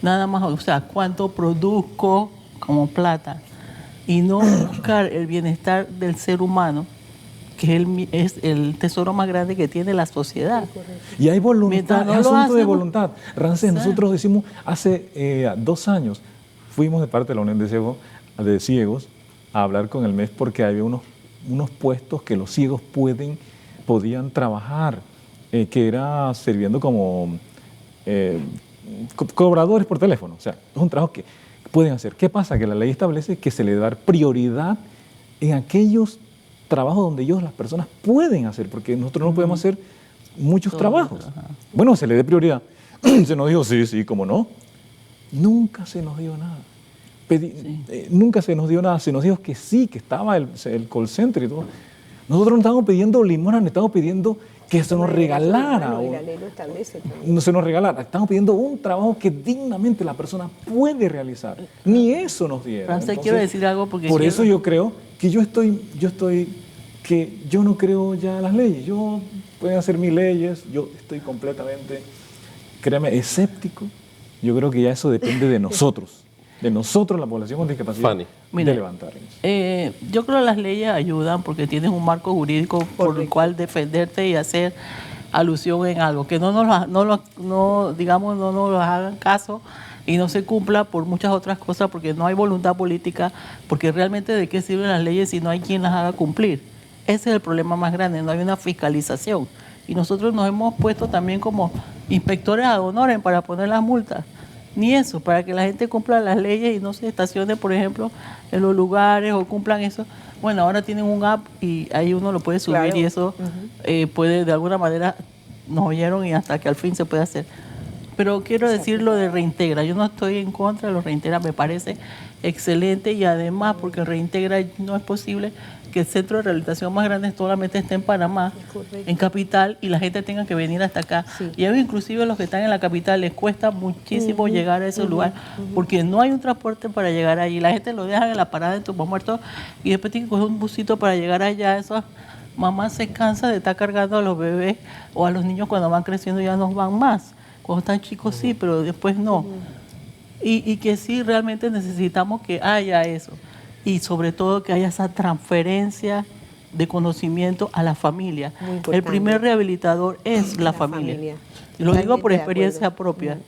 nada más, o sea, cuánto produzco como plata, y no buscar el bienestar del ser humano, que es el tesoro más grande que tiene la sociedad. Y hay voluntad, no es asunto de hacemos, voluntad. Rancés, nosotros decimos, hace 2 años fuimos de parte de la Unión de Ciegos a hablar con el MES porque había unos puestos que los ciegos podían trabajar, que era sirviendo como cobradores por teléfono. O sea, es un trabajo que pueden hacer. ¿Qué pasa? Que la ley establece que se le da prioridad en aquellos trabajos donde las personas pueden hacer, porque nosotros no podemos hacer muchos trabajos. Bueno, se le dé prioridad. Se nos dijo, sí, ¿cómo no? Nunca se nos dio nada. Nunca se nos dio nada. Se nos dijo que sí, que estaba el call center y todo. Nosotros no estábamos pidiendo limosna, no estábamos pidiendo que se nos regalara. No se nos regalara. Estamos pidiendo un trabajo que dignamente la persona puede realizar. Ni eso nos dieron. Francés, quiero decir algo porque... Por eso yo creo que yo no creo ya en las leyes. Pueden hacer 1000 leyes, yo estoy completamente, créame, escéptico. Yo creo que ya eso depende de nosotros, la población con discapacidad, de levantar eso. Yo creo que las leyes ayudan porque tienes un marco jurídico por el cual defenderte y hacer alusión en algo, que no nos hagan caso y no se cumpla por muchas otras cosas, porque no hay voluntad política, porque realmente de qué sirven las leyes si no hay quien las haga cumplir. Ese es el problema más grande, no hay una fiscalización. Y nosotros nos hemos puesto también como inspectores ad honorem para poner las multas. Ni eso, para que la gente cumpla las leyes y no se estacione, por ejemplo, en los lugares o cumplan eso. Bueno, ahora tienen un app y ahí uno lo puede subir, claro. Y eso puede, de alguna manera, nos oyeron y hasta que al fin se puede hacer. Pero quiero decir lo de Reintegra. Yo no estoy en contra de los Reintegra, me parece excelente, y además porque Reintegra no es posible que el centro de rehabilitación más grande solamente esté en Panamá, en capital, y la gente tenga que venir hasta acá. Sí. Y inclusive los que están en la capital les cuesta muchísimo llegar a ese lugar, porque no hay un transporte para llegar allí. La gente lo deja en la parada de Tupamuerto y después tiene que coger un busito para llegar allá. Eso mamá se cansa de estar cargando a los bebés o a los niños cuando van creciendo ya no van más. Cuando están chicos sí, pero después no. Y que sí realmente necesitamos que haya eso. Y sobre todo que haya esa transferencia de conocimiento a la familia. El primer rehabilitador es la familia. Y lo digo por experiencia propia.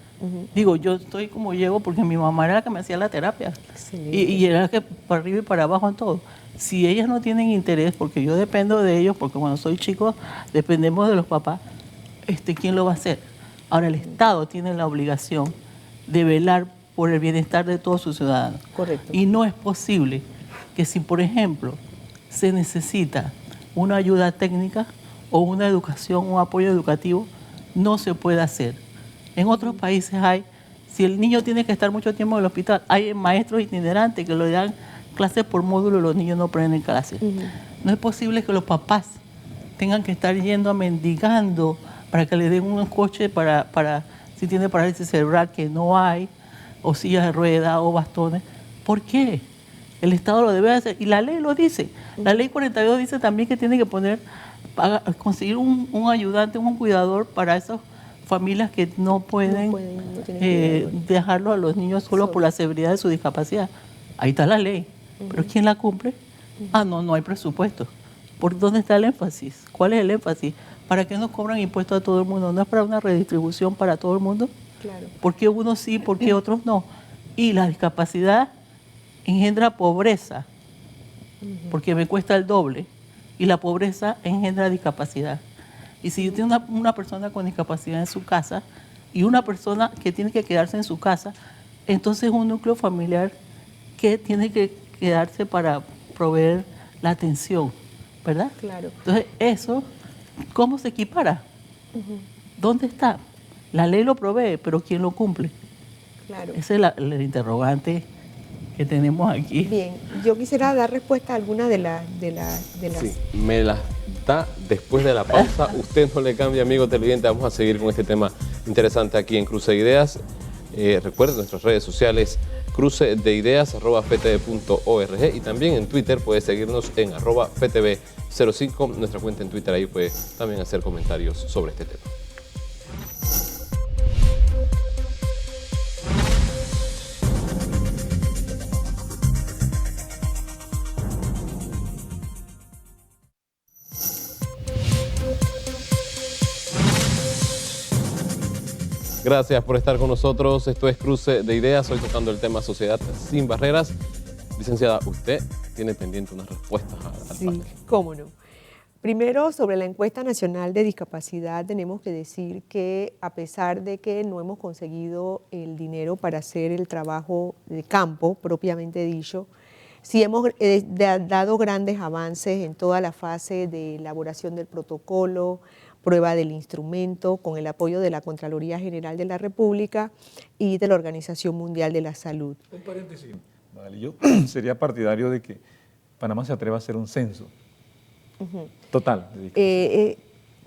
Digo, yo estoy como llego porque mi mamá era la que me hacía la terapia. Y era la que para arriba y para abajo en todo. Si ellas no tienen interés, porque yo dependo de ellos, porque cuando soy chico dependemos de los papás, ¿quién lo va a hacer? Ahora el Estado tiene la obligación de velar por el bienestar de todos sus ciudadanos. Correcto. Y no es posible que si, por ejemplo, se necesita una ayuda técnica o una educación, un apoyo educativo, no se pueda hacer. En otros países hay, si el niño tiene que estar mucho tiempo en el hospital, hay maestros itinerantes que le dan clases por módulo y los niños no aprenden clases. No es posible que los papás tengan que estar yendo a mendigando para que le den un coche para si tiene parálisis cerebral, que no hay, o sillas de ruedas o bastones. ¿Por qué? El Estado lo debe hacer y la ley lo dice. La ley 42 dice también que tiene que conseguir un ayudante, un cuidador para esas familias que no pueden dejarlo a los niños solo por la severidad de su discapacidad. Ahí está la ley. ¿Pero quién la cumple? No hay presupuesto. ¿Por dónde está el énfasis? ¿Cuál es el énfasis? ¿Para qué nos cobran impuestos a todo el mundo? ¿No es para una redistribución para todo el mundo? Claro. ¿Por qué unos sí, por qué otros no? Y la discapacidad engendra pobreza, porque me cuesta el doble, y la pobreza engendra discapacidad. Y si yo tengo una persona con discapacidad en su casa y una persona que tiene que quedarse en su casa, entonces es un núcleo familiar que tiene que quedarse para proveer la atención, ¿verdad? Claro. Entonces, eso, ¿cómo se equipara? ¿Dónde está? La ley lo provee, pero ¿quién lo cumple? Claro. Ese es el interrogante que tenemos aquí. Bien, yo quisiera dar respuesta a alguna de las... Sí, me las da después de la pausa. Usted no le cambia, amigo televidente. Vamos a seguir con este tema interesante aquí en Cruce de Ideas. Recuerden nuestras redes sociales, crucedeideas@ftv.org, y también en Twitter puede seguirnos en @ftv05, nuestra cuenta en Twitter. Ahí puede también hacer comentarios sobre este tema. Gracias por estar con nosotros. Esto es Cruce de Ideas, hoy tocando el tema Sociedad sin Barreras. Licenciada, usted tiene pendiente unas respuestas al panel. Cómo no. Primero, sobre la encuesta nacional de discapacidad, tenemos que decir que a pesar de que no hemos conseguido el dinero para hacer el trabajo de campo, propiamente dicho, sí hemos dado grandes avances en toda la fase de elaboración del protocolo, prueba del instrumento, con el apoyo de la Contraloría General de la República y de la Organización Mundial de la Salud. Un paréntesis, Magali, yo sería partidario de que Panamá se atreva a hacer un censo total de discapacidad.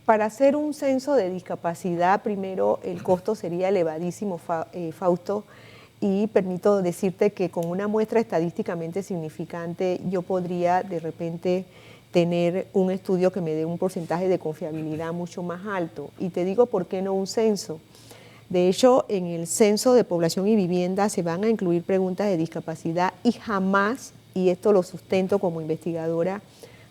Para hacer un censo de discapacidad, primero el costo sería elevadísimo, Fausto, y permito decirte que con una muestra estadísticamente significante yo podría de repente tener un estudio que me dé un porcentaje de confiabilidad mucho más alto. Y te digo por qué no un censo. De hecho, en el censo de población y vivienda se van a incluir preguntas de discapacidad y jamás, y esto lo sustento como investigadora,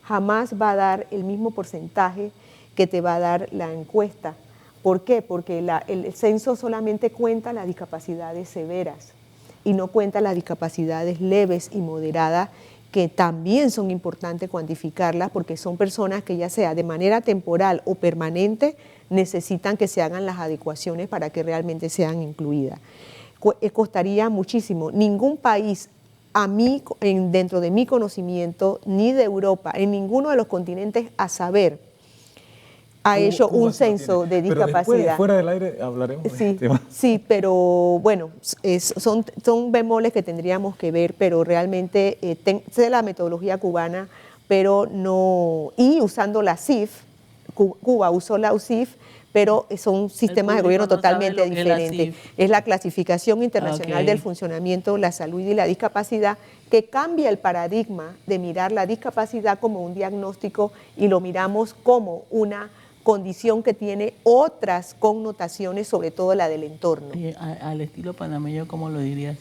jamás va a dar el mismo porcentaje que te va a dar la encuesta. ¿Por qué? Porque el censo solamente cuenta las discapacidades severas y no cuenta las discapacidades leves y moderadas, que también son importantes cuantificarlas porque son personas que ya sea de manera temporal o permanente necesitan que se hagan las adecuaciones para que realmente sean incluidas. Costaría muchísimo. Ningún país, dentro de mi conocimiento, ni de Europa, en ninguno de los continentes a saber, ha hecho un censo de discapacidad. Pero después, fuera del aire, hablaremos de este tema. Sí, pero bueno, son bemoles que tendríamos que ver, pero realmente sé la metodología cubana, pero no, y usando la CIF, Cuba usó la UCIF, pero son sistemas de gobierno no sabe totalmente lo que es la diferentes. CIF. Es la Clasificación Internacional Ok. del Funcionamiento, la Salud y la Discapacidad, que cambia el paradigma de mirar la discapacidad como un diagnóstico y lo miramos como una condición que tiene otras connotaciones, sobre todo la del entorno. Y al estilo panameño, ¿cómo lo dirías?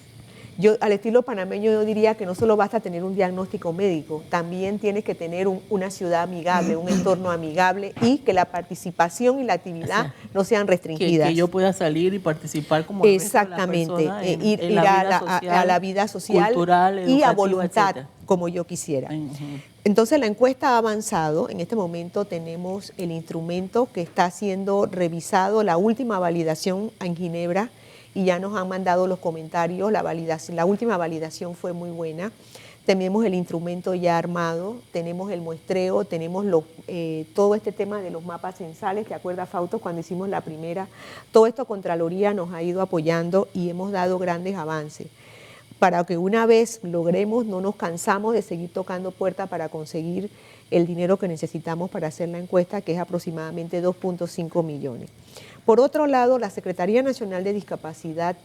Yo, al estilo panameño, yo diría que no solo basta tener un diagnóstico médico, también tienes que tener una ciudad amigable, un entorno amigable y que la participación y la actividad no sean restringidas. Que yo pueda salir y participar como el resto de las Exactamente, personas ir en la vida a la vida social cultural, y a educativa, voluntad, etcétera. como yo quisiera. Entonces la encuesta ha avanzado. En este momento tenemos el instrumento que está siendo revisado, la última validación en Ginebra, y ya nos han mandado los comentarios. La última validación fue muy buena. Tenemos el instrumento ya armado, tenemos el muestreo, tenemos todo este tema de los mapas censales. ¿Te acuerdas, Fausto, cuando hicimos la primera? Todo esto Contraloría nos ha ido apoyando y hemos dado grandes avances. Para que una vez logremos, no nos cansamos de seguir tocando puertas para conseguir el dinero que necesitamos para hacer la encuesta, que es aproximadamente 2.5 millones. Por otro lado, la Secretaría Nacional de Discapacidad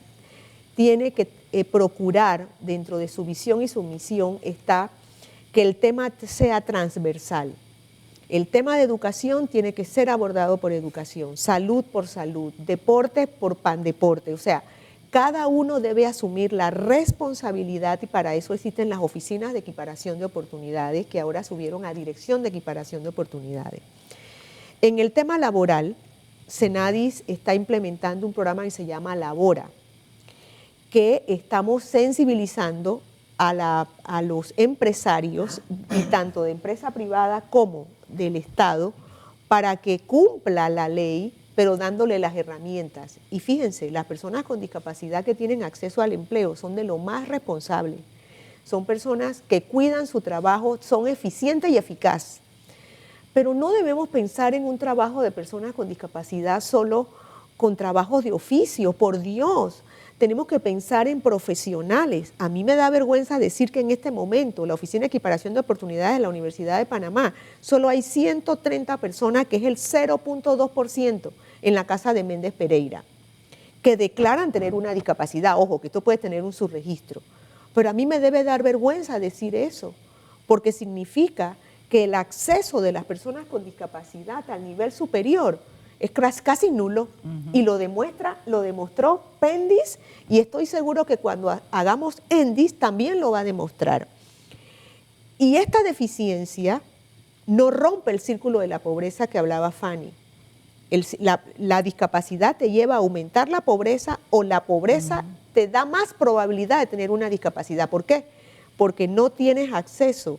tiene que procurar, dentro de su visión y su misión, está que el tema sea transversal. El tema de educación tiene que ser abordado por educación, salud por salud, deporte por pandeporte. O sea, cada uno debe asumir la responsabilidad y para eso existen las oficinas de equiparación de oportunidades que ahora subieron a Dirección de Equiparación de Oportunidades. En el tema laboral, Senadis está implementando un programa que se llama Labora, que estamos sensibilizando a los empresarios, y tanto de empresa privada como del Estado, para que cumpla la ley, pero dándole las herramientas. Y fíjense, las personas con discapacidad que tienen acceso al empleo son de lo más responsables. Son personas que cuidan su trabajo, son eficientes y eficaces. Pero no debemos pensar en un trabajo de personas con discapacidad solo con trabajos de oficio, por Dios. Tenemos que pensar en profesionales. A mí me da vergüenza decir que en este momento la Oficina de Equiparación de Oportunidades de la Universidad de Panamá solo hay 130 personas, que es el 0.2% en la Casa de Méndez Pereira, que declaran tener una discapacidad. Ojo, que esto puede tener un subregistro. Pero a mí me debe dar vergüenza decir eso, porque significa que el acceso de las personas con discapacidad al nivel superior es casi nulo, y lo demostró Pendis, y estoy seguro que cuando hagamos Endis también lo va a demostrar. Y esta deficiencia no rompe el círculo de la pobreza que hablaba Fanny. La discapacidad te lleva a aumentar la pobreza, o la pobreza te da más probabilidad de tener una discapacidad. ¿Por qué? Porque no tienes acceso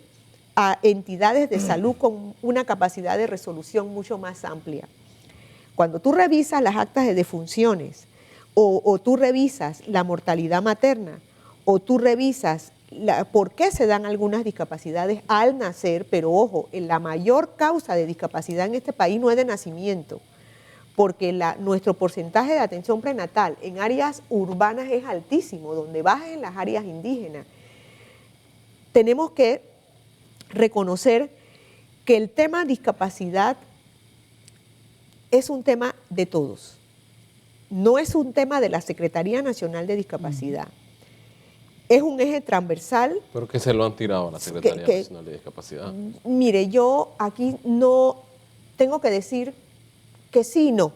a entidades de salud con una capacidad de resolución mucho más amplia. Cuando tú revisas las actas de defunciones, o tú revisas la mortalidad materna, o tú revisas por qué se dan algunas discapacidades al nacer, pero ojo, la mayor causa de discapacidad en este país no es de nacimiento, porque nuestro porcentaje de atención prenatal en áreas urbanas es altísimo, donde baja en las áreas indígenas. Tenemos que reconocer que el tema discapacidad es un tema de todos, no es un tema de la Secretaría Nacional de Discapacidad. Es un eje transversal. ¿Pero qué se lo han tirado a la Secretaría Nacional de Discapacidad? Mire, yo aquí no tengo que decir que sí y no.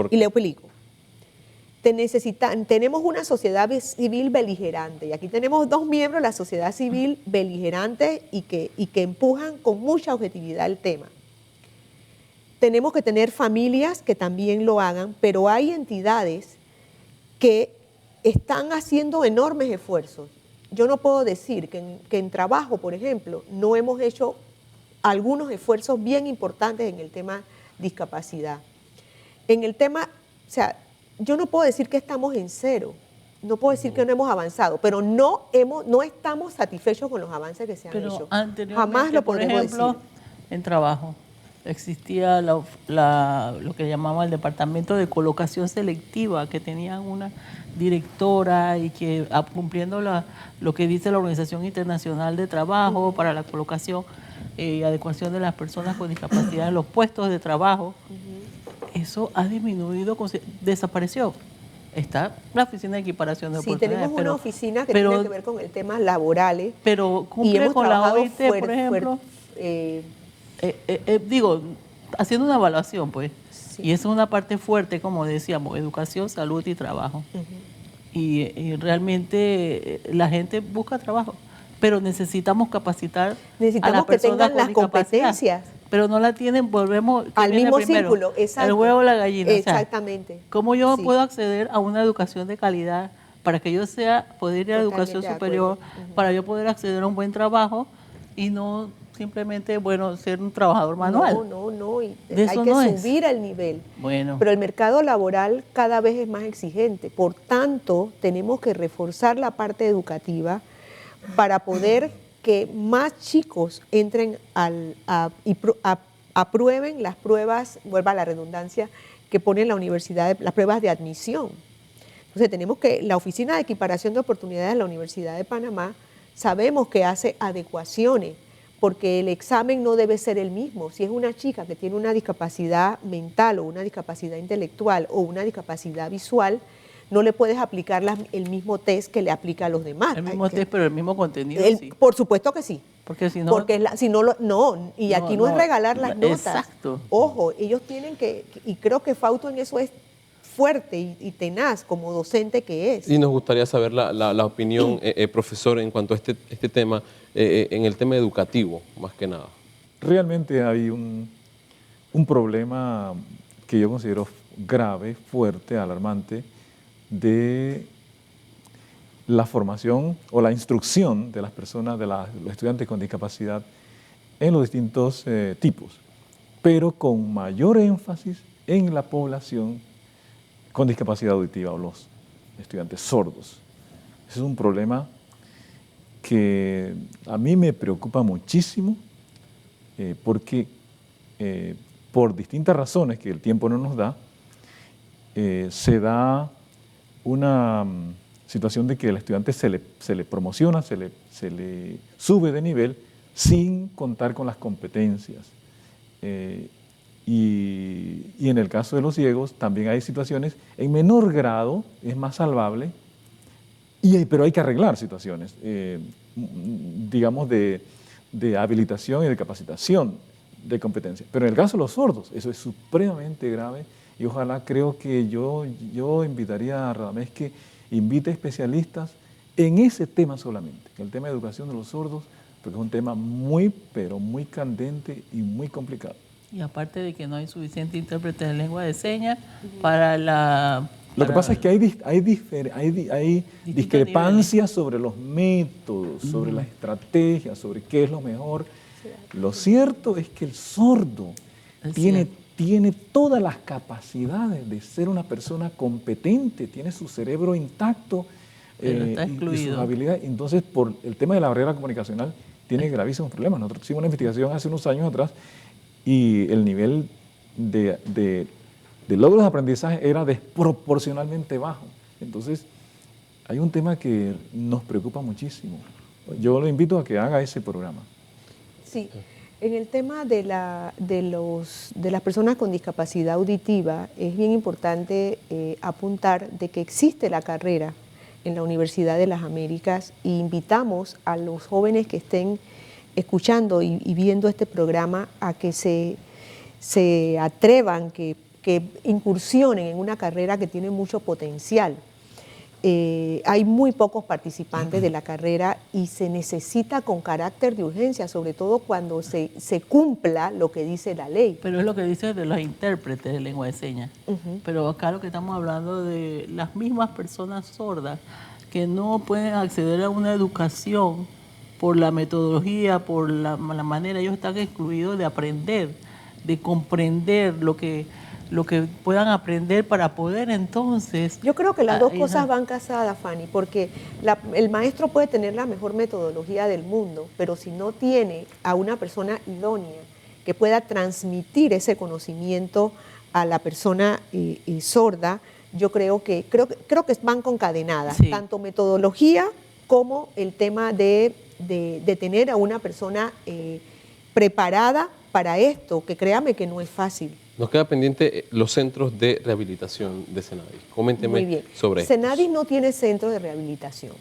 Y le explico. Tenemos una sociedad civil beligerante, y aquí tenemos dos miembros de la sociedad civil beligerante y que empujan con mucha objetividad el tema. Tenemos que tener familias que también lo hagan, pero hay entidades que están haciendo enormes esfuerzos. Yo no puedo decir que en trabajo, por ejemplo, no hemos hecho algunos esfuerzos bien importantes en el tema discapacidad. En el tema, o sea, yo no puedo decir que estamos en cero, no puedo decir que no hemos avanzado, pero no estamos satisfechos con los avances que se han hecho. Jamás lo podemos decir. Por ejemplo, en trabajo existía lo que llamaba el Departamento de Colocación Selectiva, que tenían una directora y que cumpliendo lo que dice la Organización Internacional de Trabajo para la colocación y adecuación de las personas con discapacidad en los puestos de trabajo. eso ha disminuido, desapareció. Está la oficina de equiparación de Sí, oportunidades. tenemos una oficina que tiene que ver con el tema laborales. Pero y cumple hemos con la trabajado OIT, por ejemplo. Digo, haciendo una evaluación, pues. Sí. Y eso es una parte fuerte, como decíamos, educación, salud y trabajo. Y realmente la gente busca trabajo, pero necesitamos capacitar a las que tengan con las discapacidad. competencias. Pero no la tienen, volvemos al mismo primero? círculo, exacto. El huevo o la gallina. Exactamente. O sea, ¿cómo yo Sí. puedo acceder a una educación de calidad para que yo poder ir a la educación superior, para yo poder acceder a un buen trabajo y no simplemente, ser un trabajador manual? No. Y De hay eso que no subir el nivel. Bueno. Pero el mercado laboral cada vez es más exigente. Por tanto, tenemos que reforzar la parte educativa para poder que más chicos entren y aprueben las pruebas, vuelva a la redundancia, que pone la universidad, las pruebas de admisión. Entonces tenemos que, la Oficina de Equiparación de Oportunidades de la Universidad de Panamá, sabemos que hace adecuaciones, porque el examen no debe ser el mismo. Si es una chica que tiene una discapacidad mental o una discapacidad intelectual o una discapacidad visual, no le puedes aplicar el mismo test que le aplica a los demás. El mismo test, pero el mismo contenido, sí. Por supuesto que sí. Porque si no... Aquí no es regalar las notas. Exacto. Ojo, ellos tienen que, y creo que Fausto en eso es fuerte y tenaz como docente que es. Y nos gustaría saber la opinión, profesor, en cuanto a este tema, en el tema educativo, más que nada. Realmente hay un problema que yo considero grave, fuerte, alarmante, de la formación o la instrucción de las personas, de los estudiantes con discapacidad en los distintos tipos, pero con mayor énfasis en la población con discapacidad auditiva o los estudiantes sordos. Ese es un problema que a mí me preocupa muchísimo porque por distintas razones que el tiempo no nos da, se da una situación de que al estudiante se le promociona, se le sube de nivel sin contar con las competencias. Y en el caso de los ciegos también hay situaciones, en menor grado es más salvable, pero hay que arreglar situaciones, digamos, de habilitación y de capacitación de competencias. Pero en el caso de los sordos, eso es supremamente grave. Y ojalá, creo que yo invitaría a Radamés que invite especialistas en ese tema solamente, en el tema de educación de los sordos, porque es un tema muy, pero muy candente y muy complicado. Y aparte de que no hay suficiente intérprete de lengua de señas para la... Lo que pasa es que hay discrepancias sobre los métodos, sobre las estrategias, sobre qué es lo mejor. Lo cierto es que el sordo tiene todas las capacidades de ser una persona competente, tiene su cerebro intacto y sus habilidades. Entonces, por el tema de la barrera comunicacional, tiene gravísimos problemas. Nosotros hicimos una investigación hace unos años atrás y el nivel de logros de aprendizaje era desproporcionalmente bajo. Entonces, hay un tema que nos preocupa muchísimo. Yo lo invito a que haga ese programa. Sí. En el tema de las personas con discapacidad auditiva, es bien importante apuntar de que existe la carrera en la Universidad de las Américas e invitamos a los jóvenes que estén escuchando y viendo este programa a que se atrevan, que incursionen en una carrera que tiene mucho potencial. Hay muy pocos participantes de la carrera y se necesita con carácter de urgencia, sobre todo cuando se cumpla lo que dice la ley. Pero es lo que dice de los intérpretes de lengua de señas. Pero acá lo que estamos hablando de las mismas personas sordas que no pueden acceder a una educación por la metodología, por la manera, ellos están excluidos de aprender, de comprender lo que puedan aprender para poder entonces... Yo creo que las dos cosas van casadas, Fanny, porque el maestro puede tener la mejor metodología del mundo, pero si no tiene a una persona idónea que pueda transmitir ese conocimiento a la persona sorda, yo creo que van concadenadas, sí. Tanto metodología como el tema de tener a una persona preparada para esto, que créame que no es fácil. Nos queda pendiente los centros de rehabilitación de Senadis. Coménteme Muy bien. sobre esto. Senadis no tiene centro de rehabilitación.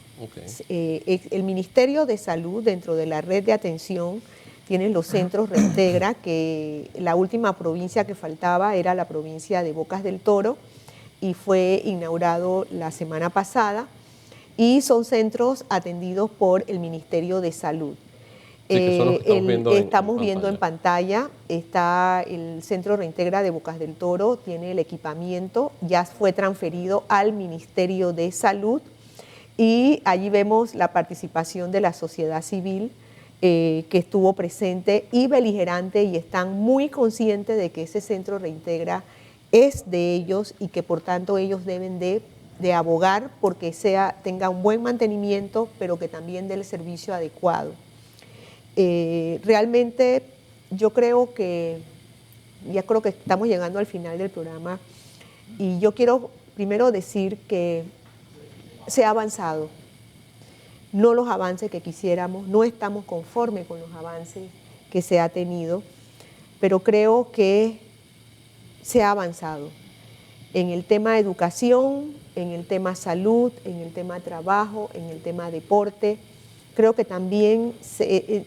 El Ministerio de Salud, dentro de la red de atención, tiene los centros Reintegra, que la última provincia que faltaba era la provincia de Bocas del Toro, y fue inaugurado la semana pasada, y son centros atendidos por el Ministerio de Salud. Sí, que son los que estamos viendo en pantalla, está el Centro Reintegra de Bocas del Toro, tiene el equipamiento, ya fue transferido al Ministerio de Salud, y allí vemos la participación de la sociedad civil que estuvo presente y beligerante, y están muy conscientes de que ese Centro Reintegra es de ellos y que por tanto ellos deben de abogar porque tenga un buen mantenimiento, pero que también dé el servicio adecuado. Realmente yo creo que estamos llegando al final del programa, y yo quiero primero decir que se ha avanzado, no los avances que quisiéramos, no estamos conformes con los avances que se ha tenido, pero creo que se ha avanzado en el tema educación, en el tema salud, en el tema trabajo, en el tema deporte. Creo que también,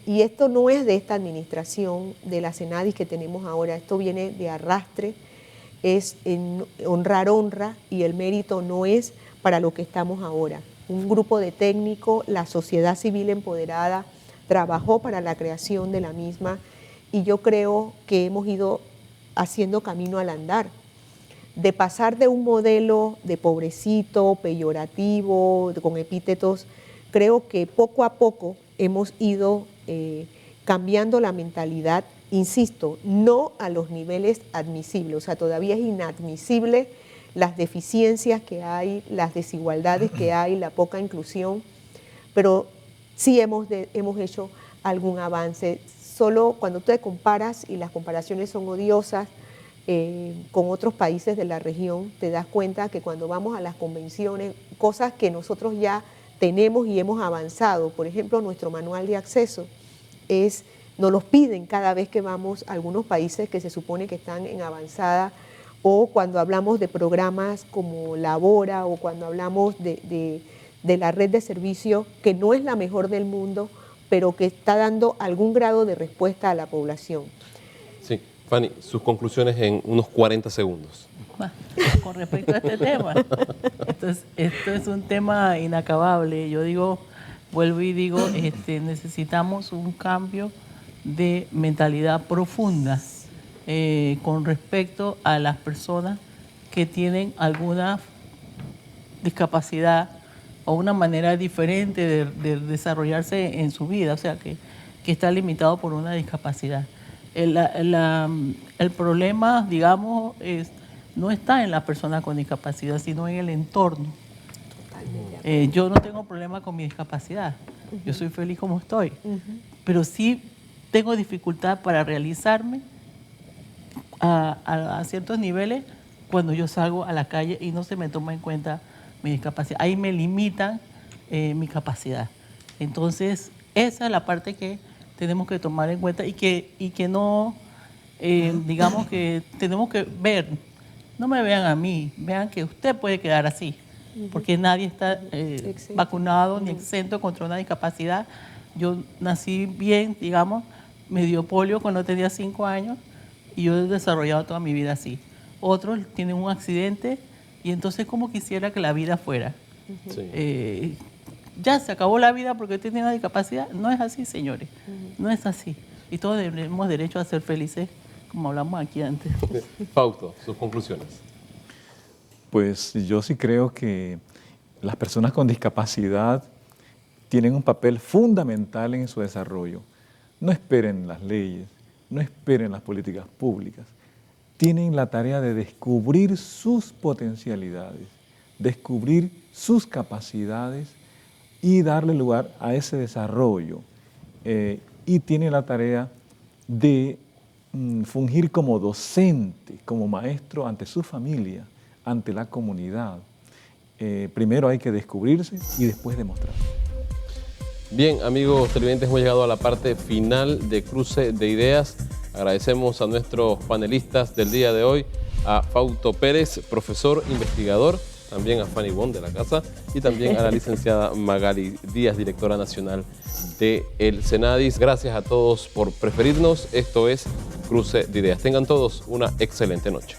y esto no es de esta administración de la Senadis que tenemos ahora, esto viene de arrastre, es en honra, y el mérito no es para lo que estamos ahora. Un grupo de técnicos, la sociedad civil empoderada, trabajó para la creación de la misma, y yo creo que hemos ido haciendo camino al andar, de pasar de un modelo de pobrecito, peyorativo, con epítetos. Creo que poco a poco hemos ido cambiando la mentalidad, insisto, no a los niveles admisibles, o sea, todavía es inadmisible las deficiencias que hay, las desigualdades que hay, la poca inclusión, pero sí hemos hecho algún avance. Solo cuando tú te comparas, y las comparaciones son odiosas, con otros países de la región, te das cuenta que cuando vamos a las convenciones, cosas que nosotros ya tenemos y hemos avanzado, por ejemplo, nuestro manual de acceso, nos los piden cada vez que vamos a algunos países que se supone que están en avanzada, o cuando hablamos de programas como Labora, o cuando hablamos de la red de servicio, que no es la mejor del mundo, pero que está dando algún grado de respuesta a la población. Sí, Fanny, sus conclusiones en unos 40 segundos. Con respecto a este tema, esto es un tema inacabable. Yo vuelvo y digo, necesitamos un cambio de mentalidad profunda con respecto a las personas que tienen alguna discapacidad o una manera diferente de desarrollarse en su vida, o sea, que está limitado por una discapacidad. El problema, digamos, no está en la persona con discapacidad, sino en el entorno. Yo no tengo problema con mi discapacidad, yo soy feliz como estoy, pero sí tengo dificultad para realizarme a ciertos niveles cuando yo salgo a la calle y no se me toma en cuenta mi discapacidad. Ahí me limitan mi capacidad. Entonces, esa es la parte que tenemos que tomar en cuenta y que no, digamos que tenemos que ver, no me vean a mí, vean que usted puede quedar así, porque nadie está vacunado ni exento contra una discapacidad. Yo nací bien, digamos, me dio polio cuando tenía 5 años y yo he desarrollado toda mi vida así. Otros tienen un accidente y entonces como quisiera que la vida fuera. Sí. Ya se acabó la vida porque tiene una discapacidad. No es así, señores, no es así. Y todos tenemos derecho a ser felices, como hablamos aquí antes. Fausto, sus conclusiones. Pues yo sí creo que las personas con discapacidad tienen un papel fundamental en su desarrollo. No esperen las leyes, no esperen las políticas públicas. Tienen la tarea de descubrir sus potencialidades, descubrir sus capacidades y darle lugar a ese desarrollo. Y tienen la tarea de fungir como docente, como maestro ante su familia, ante la comunidad. Primero hay que descubrirse y después demostrar. Bien, amigos televidentes, hemos llegado a la parte final de Cruce de Ideas. Agradecemos a nuestros panelistas del día de hoy, a Fausto Pérez, profesor investigador, también a Fanny Bond de la casa y también a la licenciada Magali Díaz, directora nacional del Senadis. Gracias a todos por preferirnos. Esto es Cruce de Ideas. Tengan todos una excelente noche.